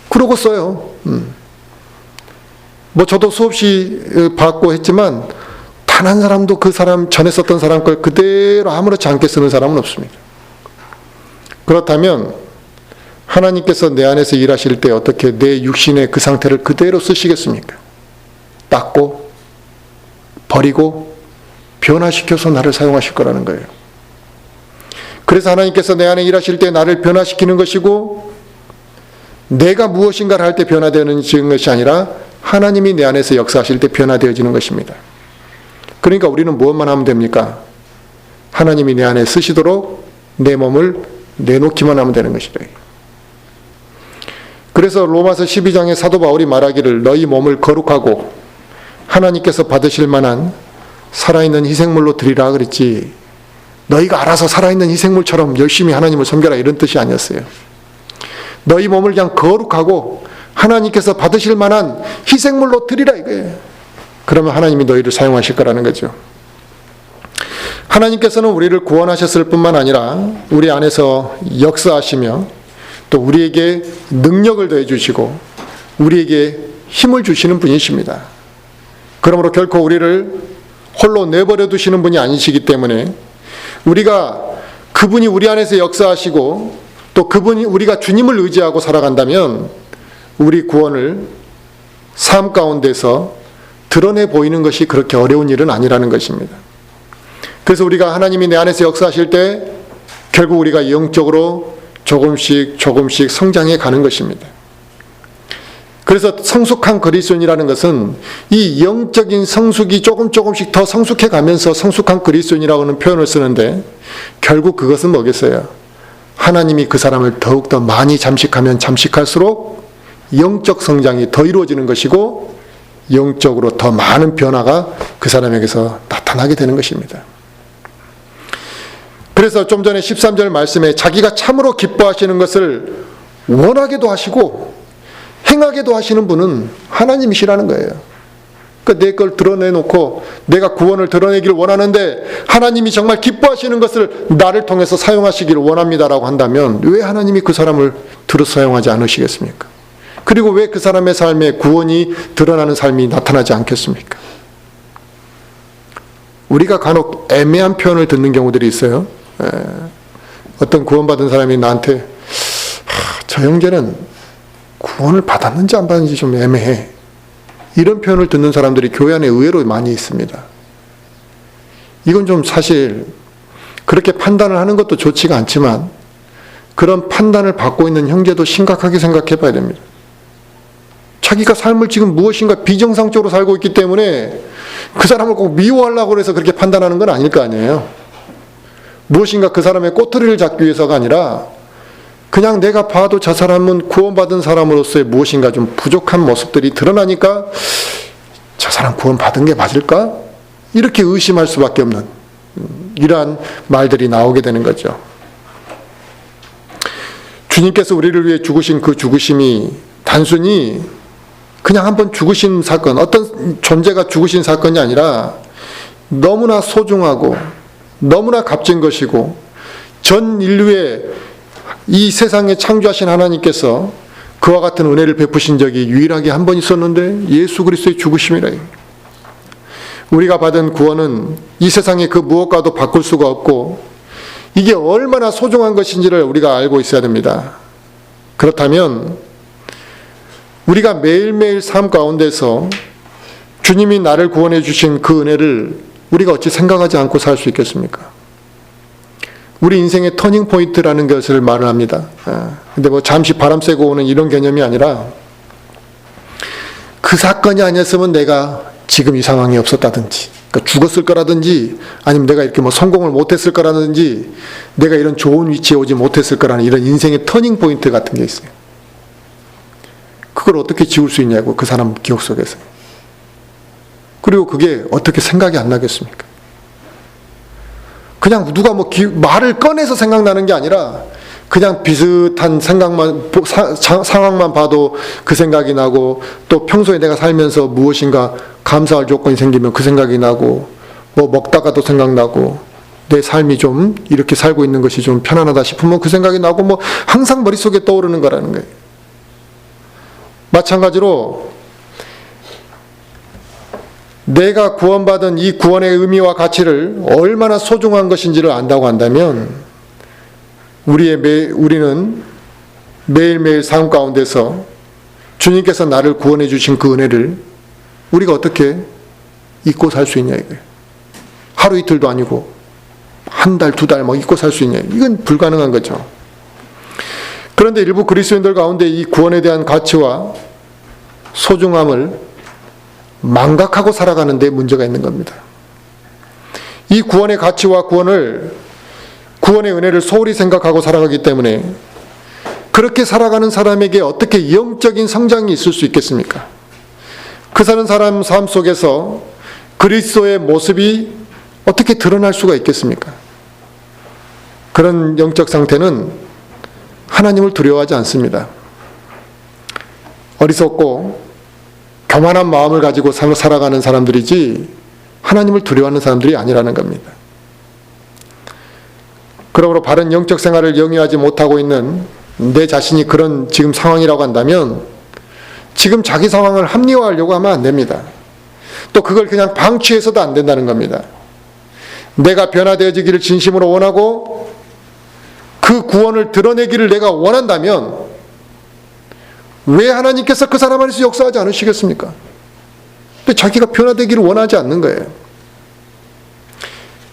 A: 그러고 써요. 뭐 저도 수없이 받고 했지만 단 한 사람도 그 사람 전에 썼던 사람 걸 그대로 아무렇지 않게 쓰는 사람은 없습니다. 그렇다면 하나님께서 내 안에서 일하실 때 어떻게 내 육신의 그 상태를 그대로 쓰시겠습니까? 닦고 버리고 변화시켜서 나를 사용하실 거라는 거예요. 그래서 하나님께서 내 안에 일하실 때 나를 변화시키는 것이고 내가 무엇인가를 할 때 변화되는 것이 아니라 하나님이 내 안에서 역사하실 때 변화되어지는 것입니다. 그러니까 우리는 무엇만 하면 됩니까? 하나님이 내 안에 쓰시도록 내 몸을 내놓기만 하면 되는 것이다. 그래서 로마서 12장에 사도 바울이 말하기를 너희 몸을 거룩하고 하나님께서 받으실 만한 살아있는 희생물로 드리라 그랬지, 너희가 알아서 살아있는 희생물처럼 열심히 하나님을 섬겨라 이런 뜻이 아니었어요. 너희 몸을 그냥 거룩하고 하나님께서 받으실 만한 희생물로 드리라 이거예요. 그러면 하나님이 너희를 사용하실 거라는 거죠. 하나님께서는 우리를 구원하셨을 뿐만 아니라 우리 안에서 역사하시며 또 우리에게 능력을 더해 주시고 우리에게 힘을 주시는 분이십니다. 그러므로 결코 우리를 홀로 내버려 두시는 분이 아니시기 때문에 우리가 그분이 우리 안에서 역사하시고 또 그분이 우리가 주님을 의지하고 살아간다면 우리 구원을 삶 가운데서 드러내 보이는 것이 그렇게 어려운 일은 아니라는 것입니다. 그래서 우리가 하나님이 내 안에서 역사하실 때 결국 우리가 영적으로 조금씩 성장해 가는 것입니다. 그래서 성숙한 그리스도인이라는 것은 이 영적인 성숙이 조금씩 더 성숙해 가면서 성숙한 그리스도인이라고 하는 표현을 쓰는데 결국 그것은 뭐겠어요? 하나님이 그 사람을 더욱더 많이 잠식하면 잠식할수록 영적 성장이 더 이루어지는 것이고 영적으로 더 많은 변화가 그 사람에게서 나타나게 되는 것입니다. 그래서 좀 전에 13절 말씀에 자기가 참으로 기뻐하시는 것을 원하게도 하시고 행하게도 하시는 분은 하나님이시라는 거예요. 그러니까 내 걸 드러내놓고 내가 구원을 드러내기를 원하는데 하나님이 정말 기뻐하시는 것을 나를 통해서 사용하시기를 원합니다라고 한다면 왜 하나님이 그 사람을 들어 사용하지 않으시겠습니까? 그리고 왜 그 사람의 삶에 구원이 드러나는 삶이 나타나지 않겠습니까? 우리가 간혹 애매한 표현을 듣는 경우들이 있어요. 어떤 구원받은 사람이 나한테 저 형제는 구원을 받았는지 안 받았는지 좀 애매해. 이런 표현을 듣는 사람들이 교회 안에 의외로 많이 있습니다. 이건 좀 사실 그렇게 판단을 하는 것도 좋지가 않지만 그런 판단을 받고 있는 형제도 심각하게 생각해 봐야 됩니다. 자기가 삶을 지금 무엇인가 비정상적으로 살고 있기 때문에 그 사람을 꼭 미워하려고 해서 그렇게 판단하는 건 아닐 거 아니에요. 무엇인가 그 사람의 꼬투리를 잡기 위해서가 아니라 그냥 내가 봐도 저 사람은 구원받은 사람으로서의 무엇인가 좀 부족한 모습들이 드러나니까 저 사람 구원받은 게 맞을까? 이렇게 의심할 수밖에 없는 이러한 말들이 나오게 되는 거죠. 주님께서 우리를 위해 죽으신 그 죽으심이 단순히 그냥 한번 죽으신 사건, 어떤 존재가 죽으신 사건이 아니라 너무나 소중하고 너무나 값진 것이고 전 인류의 이 세상에 창조하신 하나님께서 그와 같은 은혜를 베푸신 적이 유일하게 한 번 있었는데 예수 그리스도의 죽으심이라. 우리가 받은 구원은 이 세상의 그 무엇과도 바꿀 수가 없고 이게 얼마나 소중한 것인지를 우리가 알고 있어야 됩니다. 그렇다면 우리가 매일매일 삶 가운데서 주님이 나를 구원해 주신 그 은혜를 우리가 어찌 생각하지 않고 살 수 있겠습니까? 우리 인생의 터닝 포인트라는 것을 말을 합니다. 근데 뭐 잠시 바람 쐬고 오는 이런 개념이 아니라 그 사건이 아니었으면 내가 지금 이 상황이 없었다든지, 그러니까 죽었을 거라든지, 아니면 내가 이렇게 뭐 성공을 못했을 거라든지, 내가 이런 좋은 위치에 오지 못했을 거라는 이런 인생의 터닝 포인트 같은 게 있어요. 그걸 어떻게 지울 수 있냐고, 그 사람 기억 속에서. 그리고 그게 어떻게 생각이 안 나겠습니까? 그냥 누가 뭐 말을 꺼내서 생각나는 게 아니라 그냥 비슷한 생각만, 상황만 봐도 그 생각이 나고, 또 평소에 내가 살면서 무엇인가 감사할 조건이 생기면 그 생각이 나고, 뭐 먹다가도 생각나고, 내 삶이 좀 이렇게 살고 있는 것이 좀 편안하다 싶으면 그 생각이 나고, 뭐 항상 머릿속에 떠오르는 거라는 거예요. 마찬가지로 내가 구원받은 이 구원의 의미와 가치를 얼마나 소중한 것인지를 안다고 한다면 우리는 매일매일 삶 가운데서 주님께서 나를 구원해 주신 그 은혜를 우리가 어떻게 잊고 살 수 있냐 이거예요. 하루 이틀도 아니고 한 달, 두 달 뭐 잊고 살 수 있냐. 이건 불가능한 거죠. 그런데 일부 그리스도인들 가운데 이 구원에 대한 가치와 소중함을 망각하고 살아가는 데 문제가 있는 겁니다. 이 구원의 가치와 구원의 은혜를 소홀히 생각하고 살아가기 때문에 그렇게 살아가는 사람에게 어떻게 영적인 성장이 있을 수 있겠습니까? 그 사람 삶 속에서 그리스도의 모습이 어떻게 드러날 수가 있겠습니까? 그런 영적 상태는 하나님을 두려워하지 않습니다. 어리석고 교만한 마음을 가지고 살아가는 사람들이지 하나님을 두려워하는 사람들이 아니라는 겁니다. 그러므로 바른 영적 생활을 영위하지 못하고 있는 내 자신이 그런 지금 상황이라고 한다면 지금 자기 상황을 합리화하려고 하면 안 됩니다. 또 그걸 그냥 방치해서도 안 된다는 겁니다. 내가 변화되어지기를 진심으로 원하고 그 구원을 드러내기를 내가 원한다면 왜 하나님께서 그 사람 안에서 역사하지 않으시겠습니까? 근데 자기가 변화되기를 원하지 않는 거예요.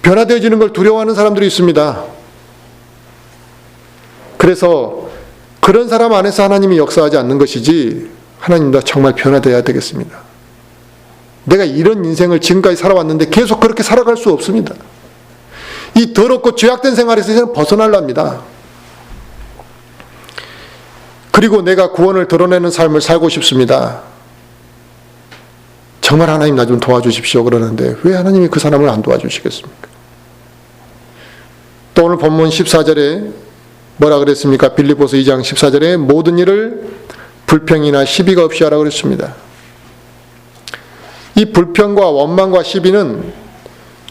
A: 변화되어지는 걸 두려워하는 사람들이 있습니다. 그래서 그런 사람 안에서 하나님이 역사하지 않는 것이지 하나님 나 정말 변화되어야 되겠습니다. 내가 이런 인생을 지금까지 살아왔는데 계속 그렇게 살아갈 수 없습니다. 이 더럽고 죄악된 생활에서 이제는 벗어나랍니다. 그리고 내가 구원을 드러내는 삶을 살고 싶습니다. 정말 하나님 나 좀 도와주십시오 그러는데 왜 하나님이 그 사람을 안 도와주시겠습니까? 또 오늘 본문 14절에 뭐라 그랬습니까? 빌립보서 2장 14절에 모든 일을 불평이나 시비가 없이 하라고 그랬습니다. 이 불평과 원망과 시비는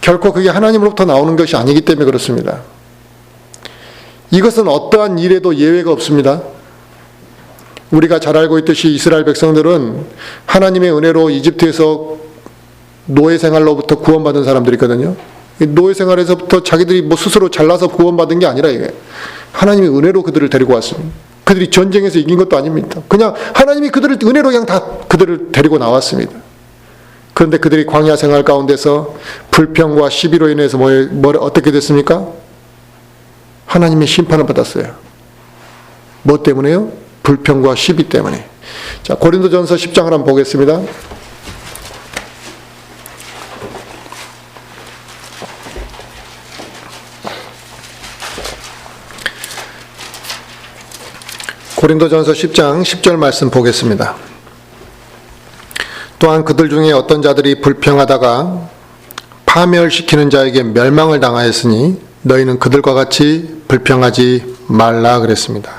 A: 결코 그게 하나님으로부터 나오는 것이 아니기 때문에 그렇습니다. 이것은 어떠한 일에도 예외가 없습니다. 우리가 잘 알고 있듯이 이스라엘 백성들은 하나님의 은혜로 이집트에서 노예 생활로부터 구원받은 사람들이거든요. 노예 생활에서부터 자기들이 뭐 스스로 잘나서 구원받은 게 아니라 이게 하나님의 은혜로 그들을 데리고 왔습니다. 그들이 전쟁에서 이긴 것도 아닙니다. 그냥 하나님이 그들을 은혜로 그냥 다 그들을 데리고 나왔습니다. 그런데 그들이 광야 생활 가운데서 불평과 시비로 인해서 어떻게 됐습니까? 하나님의 심판을 받았어요. 뭐 때문에요? 불평과 시비 때문에. 자, 고린도전서 10장을 한번 보겠습니다. 고린도전서 10장 10절 말씀 보겠습니다. 또한 그들 중에 어떤 자들이 불평하다가 파멸시키는 자에게 멸망을 당하였으니 너희는 그들과 같이 불평하지 말라 그랬습니다.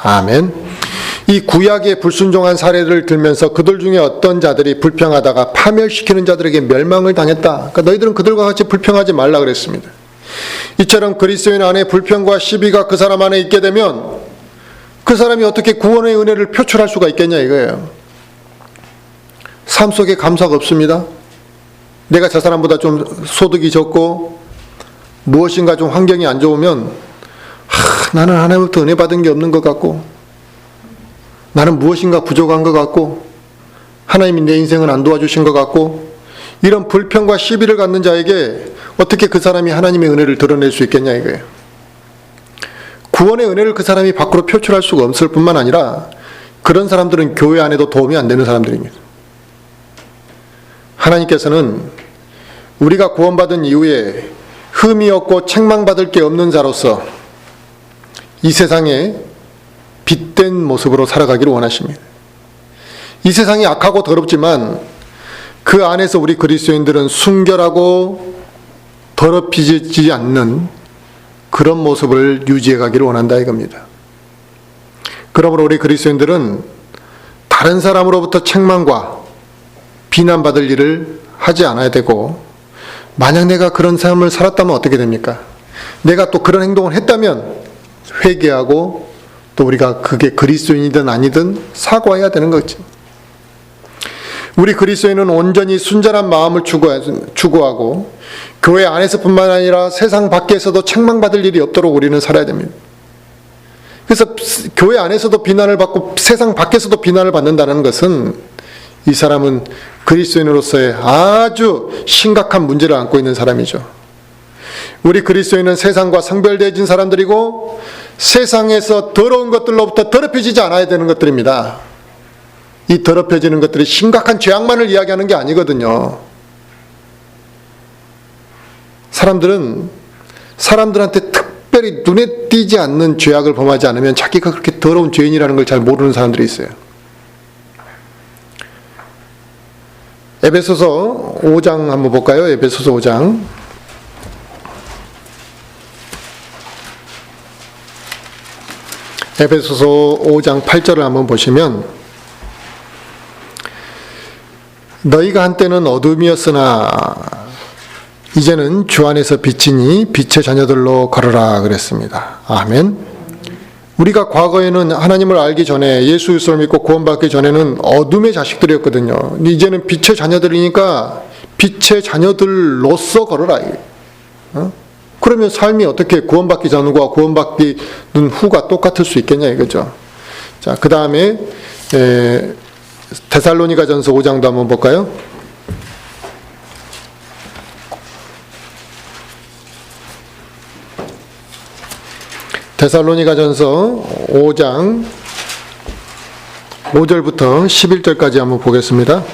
A: 아멘. 이 구약의 불순종한 사례를 들면서 그들 중에 어떤 자들이 불평하다가 파멸시키는 자들에게 멸망을 당했다. 그러니까 너희들은 그들과 같이 불평하지 말라 그랬습니다. 이처럼 그리스도인 안에 불평과 시비가 그 사람 안에 있게 되면 그 사람이 어떻게 구원의 은혜를 표출할 수가 있겠냐 이거예요. 삶 속에 감사가 없습니다. 내가 저 사람보다 좀 소득이 적고 무엇인가 좀 환경이 안 좋으면 나는 하나님부터 은혜 받은 게 없는 것 같고 나는 무엇인가 부족한 것 같고 하나님이 내 인생은 안 도와주신 것 같고 이런 불평과 시비를 갖는 자에게 어떻게 그 사람이 하나님의 은혜를 드러낼 수 있겠냐 이거예요. 구원의 은혜를 그 사람이 밖으로 표출할 수가 없을 뿐만 아니라 그런 사람들은 교회 안에도 도움이 안 되는 사람들입니다. 하나님께서는 우리가 구원받은 이후에 흠이 없고 책망받을 게 없는 자로서 이 세상에 빛된 모습으로 살아가기를 원하십니다. 이 세상이 악하고 더럽지만 그 안에서 우리 그리스도인들은 순결하고 더럽히지 않는 그런 모습을 유지해 가기를 원한다 이겁니다. 그러므로 우리 그리스도인들은 다른 사람으로부터 책망과 비난받을 일을 하지 않아야 되고, 만약 내가 그런 삶을 살았다면 어떻게 됩니까? 내가 또 그런 행동을 했다면 회개하고 또 우리가 그게 그리스도인이든 아니든 사과해야 되는 거죠. 우리 그리스도인은 온전히 순전한 마음을 추구하고 교회 안에서뿐만 아니라 세상 밖에서도 책망받을 일이 없도록 우리는 살아야 됩니다. 그래서 교회 안에서도 비난을 받고 세상 밖에서도 비난을 받는다는 것은 이 사람은 그리스도인으로서의 아주 심각한 문제를 안고 있는 사람이죠. 우리 그리스도인은 세상과 성별되어진 사람들이고 세상에서 더러운 것들로부터 더럽혀지지 않아야 되는 것들입니다. 이 더럽혀지는 것들이 심각한 죄악만을 이야기하는 게 아니거든요. 사람들한테 특별히 눈에 띄지 않는 죄악을 범하지 않으면 자기가 그렇게 더러운 죄인이라는 걸 잘 모르는 사람들이 있어요. 에베소서 5장 한번 볼까요? 에베소서 5장. 에베소서 5장 8절을 한번 보시면, 너희가 한때는 어둠이었으나 이제는 주 안에서 빛이니 빛의 자녀들로 걸어라 그랬습니다. 아멘. 우리가 과거에는 하나님을 알기 전에, 예수 그리스도를 믿고 구원받기 전에는 어둠의 자식들이었거든요. 이제는 빛의 자녀들이니까 빛의 자녀들로서 걸어라. 그러면 삶이 어떻게 구원받기 전과 구원받기는 후가 똑같을 수 있겠냐 이거죠. 자, 그 다음에 데살로니가전서 5장도 한번 볼까요? 데살로니가전서 5장 5절부터 11절까지 한번 보겠습니다.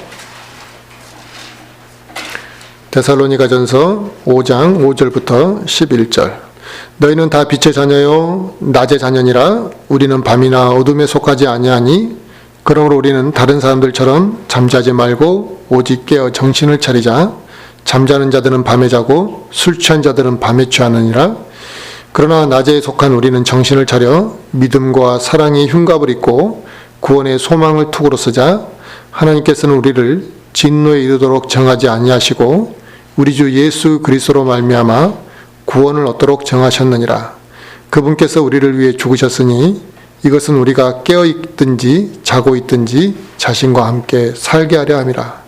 A: 데살로니가전서 5장 5절부터 11절. 너희는 다 빛의 자녀요 낮의 자녀니라. 우리는 밤이나 어둠에 속하지 아니하니 그러므로 우리는 다른 사람들처럼 잠자지 말고 오직 깨어 정신을 차리자. 잠자는 자들은 밤에 자고 술 취한 자들은 밤에 취하느니라. 그러나 낮에 속한 우리는 정신을 차려 믿음과 사랑의 흉갑을 입고 구원의 소망을 투구로 쓰자. 하나님께서는 우리를 진노에 이르도록 정하지 아니하시고 우리 주 예수 그리스도로 말미암아 구원을 얻도록 정하셨느니라. 그분께서 우리를 위해 죽으셨으니 이것은 우리가 깨어 있든지 자고 있든지 자신과 함께 살게 하려 함이라.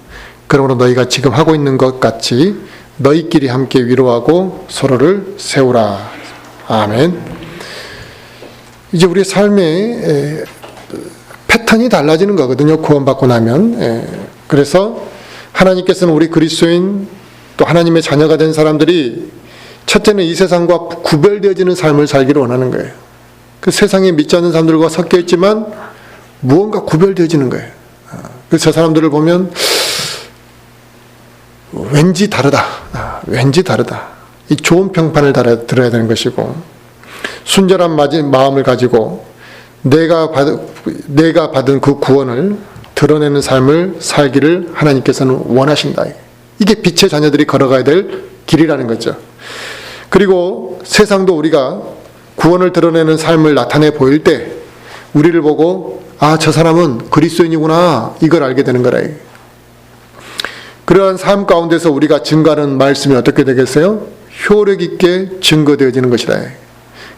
A: 그러므로 너희가 지금 하고 있는 것 같이 너희끼리 함께 위로하고 서로를 세우라. 아멘. 이제 우리 삶의 패턴이 달라지는 거거든요. 구원받고 나면. 그래서 하나님께서는 우리 그리스도인 또 하나님의 자녀가 된 사람들이 첫째는 이 세상과 구별되어지는 삶을 살기를 원하는 거예요. 그 세상에 믿지 않는 사람들과 섞여 있지만 무언가 구별되어지는 거예요. 그래서 저 사람들을 보면 왠지 다르다. 왠지 다르다. 이 좋은 평판을 들어야 되는 것이고, 순전한 마음을 가지고 내가 받은 그 구원을 드러내는 삶을 살기를 하나님께서는 원하신다. 이게 빛의 자녀들이 걸어가야 될 길이라는 거죠. 그리고 세상도 우리가 구원을 드러내는 삶을 나타내 보일 때 우리를 보고 아, 저 사람은 그리스도인이구나 이걸 알게 되는 거라. 그러한 삶 가운데서 우리가 증거하는 말씀이 어떻게 되겠어요? 효력 있게 증거되어지는 것이다.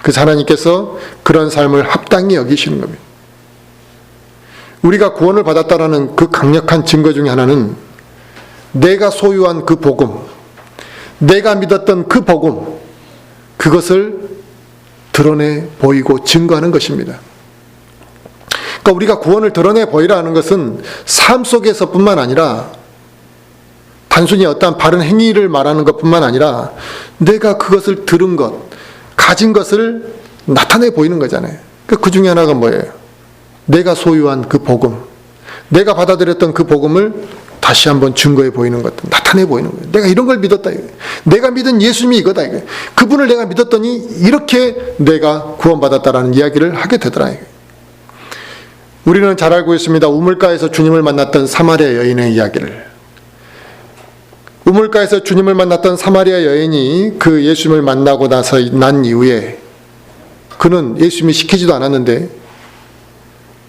A: 그래서 하나님께서 그런 삶을 합당히 여기시는 겁니다. 우리가 구원을 받았다라는 그 강력한 증거 중에 하나는 내가 소유한 그 복음, 내가 믿었던 그 복음, 그것을 드러내 보이고 증거하는 것입니다. 그러니까 우리가 구원을 드러내 보이라는 것은 삶 속에서뿐만 아니라 단순히 어떠한 바른 행위를 말하는 것뿐만 아니라 내가 그것을 들은 것, 가진 것을 나타내 보이는 거잖아요. 그 중에 하나가 뭐예요? 내가 소유한 그 복음, 내가 받아들였던 그 복음을 다시 한번 증거해 보이는 것, 나타내 보이는 거예요. 내가 이런 걸 믿었다. 내가 믿은 예수님이 이거다. 그분을 내가 믿었더니 이렇게 내가 구원받았다라는 이야기를 하게 되더라. 우리는 잘 알고 있습니다. 우물가에서 주님을 만났던 사마리아 여인의 이야기를. 우물가에서 주님을 만났던 사마리아 여인이 그 예수님을 만나고 난 이후에 그는 예수님이 시키지도 않았는데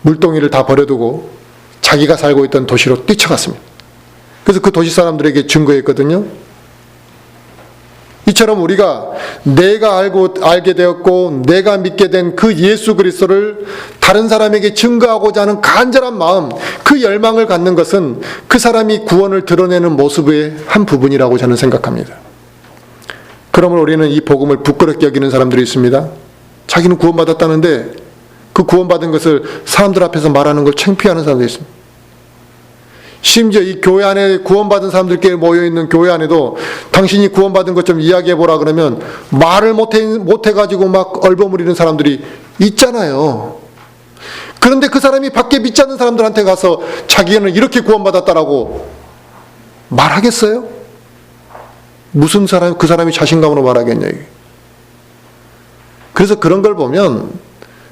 A: 물동이를 다 버려두고 자기가 살고 있던 도시로 뛰쳐갔습니다. 그래서 그 도시 사람들에게 증거했거든요. 이처럼 우리가 내가 알게 되었고 내가 믿게 된 그 예수 그리스도를 다른 사람에게 증거하고자 하는 간절한 마음, 그 열망을 갖는 것은 그 사람이 구원을 드러내는 모습의 한 부분이라고 저는 생각합니다. 그러므로 우리는 이 복음을 부끄럽게 여기는 사람들이 있습니다. 자기는 구원받았다는데 그 구원받은 것을 사람들 앞에서 말하는 걸 창피해하는 사람들이 있습니다. 심지어 이 교회 안에 구원받은 사람들끼리 모여있는 교회 안에도 당신이 구원받은 것 좀 이야기해보라 그러면 말을 못해가지고 막 얼버무리는 사람들이 있잖아요. 그런데 그 사람이 밖에 믿지 않는 사람들한테 가서 자기는 이렇게 구원받았다라고 말하겠어요? 무슨 사람, 그 사람이 자신감으로 말하겠냐. 그래서 그런 걸 보면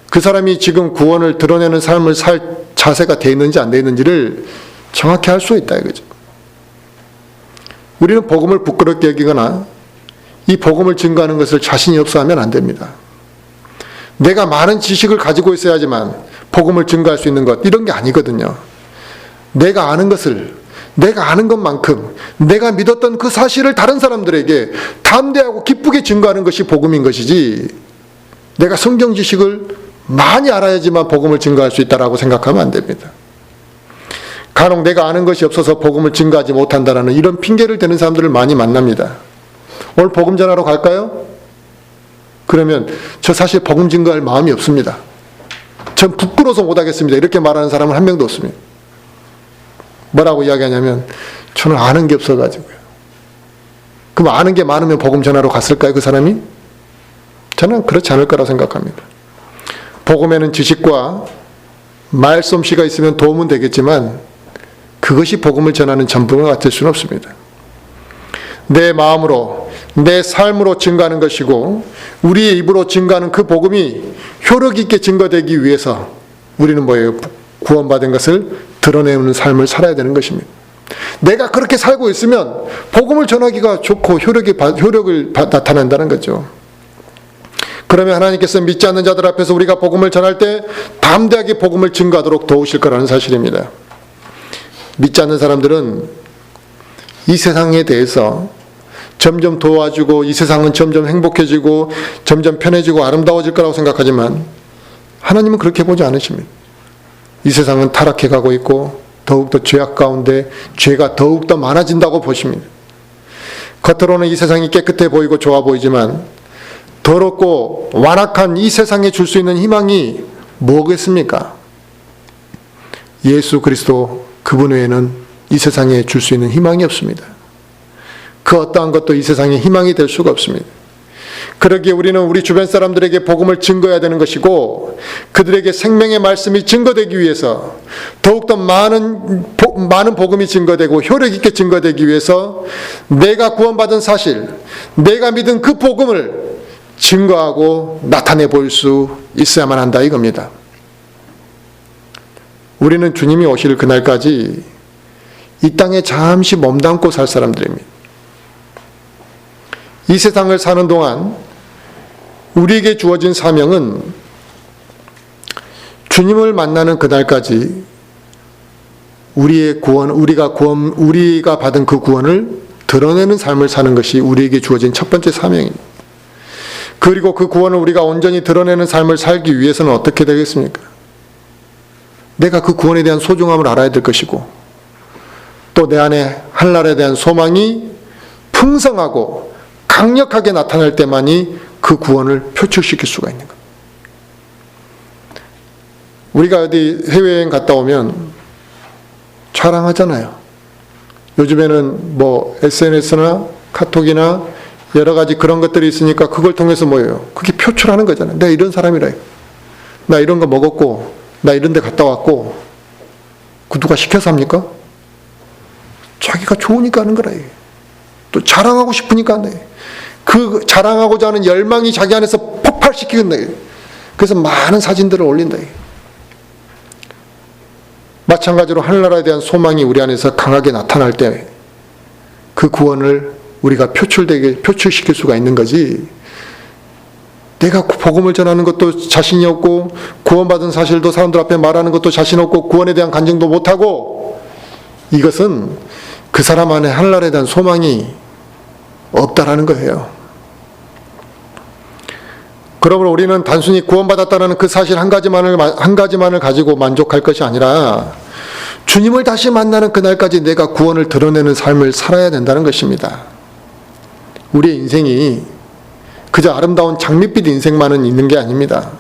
A: 그 사람이 지금 구원을 드러내는 삶을 살 자세가 돼 있는지 안 돼 있는지를 정확히 할 수 있다 이거죠. 우리는 복음을 부끄럽게 여기거나 이 복음을 증거하는 것을 자신이 없어 하면 안 됩니다. 내가 많은 지식을 가지고 있어야지만 복음을 증거할 수 있는 것, 이런 게 아니거든요. 내가 아는 것을, 내가 아는 것만큼 내가 믿었던 그 사실을 다른 사람들에게 담대하고 기쁘게 증거하는 것이 복음인 것이지, 내가 성경 지식을 많이 알아야지만 복음을 증거할 수 있다라고 생각하면 안 됩니다. 간혹 내가 아는 것이 없어서 복음을 증거하지 못한다라는 이런 핑계를 대는 사람들을 많이 만납니다. 오늘 복음 전하러 갈까요? 그러면 저 사실 복음 증거할 마음이 없습니다. 전 부끄러워서 못하겠습니다. 이렇게 말하는 사람은 한 명도 없습니다. 뭐라고 이야기하냐면 저는 아는 게 없어가지고요. 그럼 아는 게 많으면 복음 전하러 갔을까요? 그 사람이? 저는 그렇지 않을 거라고 생각합니다. 복음에는 지식과 말솜씨가 있으면 도움은 되겠지만 그것이 복음을 전하는 전부가 될 수는 없습니다. 내 마음으로, 내 삶으로 증거하는 것이고 우리의 입으로 증거하는 그 복음이 효력 있게 증거되기 위해서 우리는 뭐예요? 구원받은 것을 드러내는 삶을 살아야 되는 것입니다. 내가 그렇게 살고 있으면 복음을 전하기가 좋고 효력을 나타낸다는 거죠. 그러면 하나님께서 믿지 않는 자들 앞에서 우리가 복음을 전할 때 담대하게 복음을 증거하도록 도우실 거라는 사실입니다. 믿지 않는 사람들은 이 세상에 대해서 점점 도와주고 이 세상은 점점 행복해지고 점점 편해지고 아름다워질 거라고 생각하지만 하나님은 그렇게 보지 않으십니다. 이 세상은 타락해 가고 있고 더욱더 죄악 가운데 죄가 더욱더 많아진다고 보십니다. 겉으로는 이 세상이 깨끗해 보이고 좋아 보이지만 더럽고 완악한 이 세상에 줄 수 있는 희망이 뭐겠습니까? 예수 그리스도 그분 외에는 이 세상에 줄 수 있는 희망이 없습니다. 그 어떠한 것도 이 세상에 희망이 될 수가 없습니다. 그러기에 우리는 우리 주변 사람들에게 복음을 증거해야 되는 것이고 그들에게 생명의 말씀이 증거되기 위해서 더욱더 많은 복음이 증거되고 효력 있게 증거되기 위해서 내가 구원받은 사실, 내가 믿은 그 복음을 증거하고 나타내 보일 수 있어야만 한다 이겁니다. 우리는 주님이 오실 그날까지 이 땅에 잠시 몸담고 살 사람들입니다. 이 세상을 사는 동안 우리에게 주어진 사명은 주님을 만나는 그날까지 우리가 받은 그 구원을 드러내는 삶을 사는 것이 우리에게 주어진 첫 번째 사명입니다. 그리고 그 구원을 우리가 온전히 드러내는 삶을 살기 위해서는 어떻게 되겠습니까? 내가 그 구원에 대한 소중함을 알아야 될 것이고 또 내 안에 하늘나라에 대한 소망이 풍성하고 강력하게 나타날 때만이 그 구원을 표출시킬 수가 있는 겁니다. 우리가 어디 해외여행 갔다 오면 자랑하잖아요. 요즘에는 뭐 SNS나 카톡이나 여러 가지 그런 것들이 있으니까 그걸 통해서 뭐예요? 그게 표출하는 거잖아요. 내가 이런 사람이라. 나 이런 거 먹었고 나 이런 데 갔다 왔고. 그 누가 시켜서 합니까? 자기가 좋으니까 하는 거라. 또 자랑하고 싶으니까 한다. 그 자랑하고자 하는 열망이 자기 안에서 폭발시키겠다. 그래서 많은 사진들을 올린다. 마찬가지로 하늘나라에 대한 소망이 우리 안에서 강하게 나타날 때 그 구원을 우리가 표출시킬 수가 있는 거지. 내가 복음을 전하는 것도 자신이 없고, 구원받은 사실도 사람들 앞에 말하는 것도 자신 없고, 구원에 대한 간증도 못하고, 이것은 그 사람 안에 하늘나라에 대한 소망이 없다라는 거예요. 그러므로 우리는 단순히 구원받았다는 그 사실 한 가지만을 가지고 만족할 것이 아니라 주님을 다시 만나는 그날까지 내가 구원을 드러내는 삶을 살아야 된다는 것입니다. 우리의 인생이 그저 아름다운 장밋빛 인생만은 있는 게 아닙니다.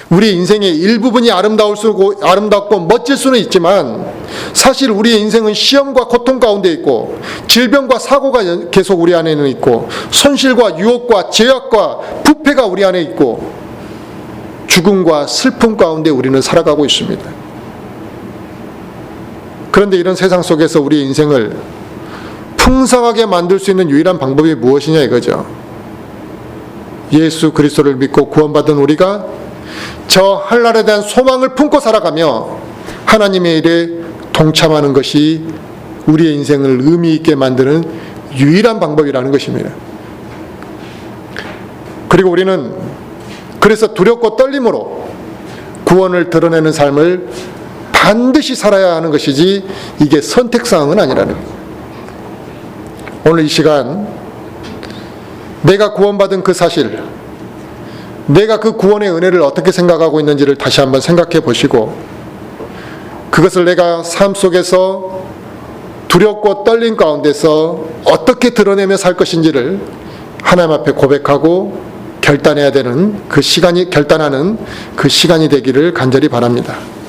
A: 우리의 인생의 일부분이 아름답고 멋질 수는 있지만 사실 우리의 인생은 시험과 고통 가운데 있고, 질병과 사고가 계속 우리 안에는 있고, 손실과 유혹과 제약과 부패가 우리 안에 있고, 죽음과 슬픔 가운데 우리는 살아가고 있습니다. 그런데 이런 세상 속에서 우리의 인생을 풍성하게 만들 수 있는 유일한 방법이 무엇이냐 이거죠. 예수 그리스도를 믿고 구원받은 우리가 저 하늘나라에 대한 소망을 품고 살아가며 하나님의 일에 동참하는 것이 우리의 인생을 의미 있게 만드는 유일한 방법이라는 것입니다. 그리고 우리는 그래서 두렵고 떨림으로 구원을 드러내는 삶을 반드시 살아야 하는 것이지, 이게 선택사항은 아니라는 거예요. 오늘 이 시간 내가 구원받은 그 사실, 내가 그 구원의 은혜를 어떻게 생각하고 있는지를 다시 한번 생각해 보시고, 그것을 내가 삶 속에서 두렵고 떨림 가운데서 어떻게 드러내며 살 것인지를 하나님 앞에 고백하고 결단하는 그 시간이 되기를 간절히 바랍니다.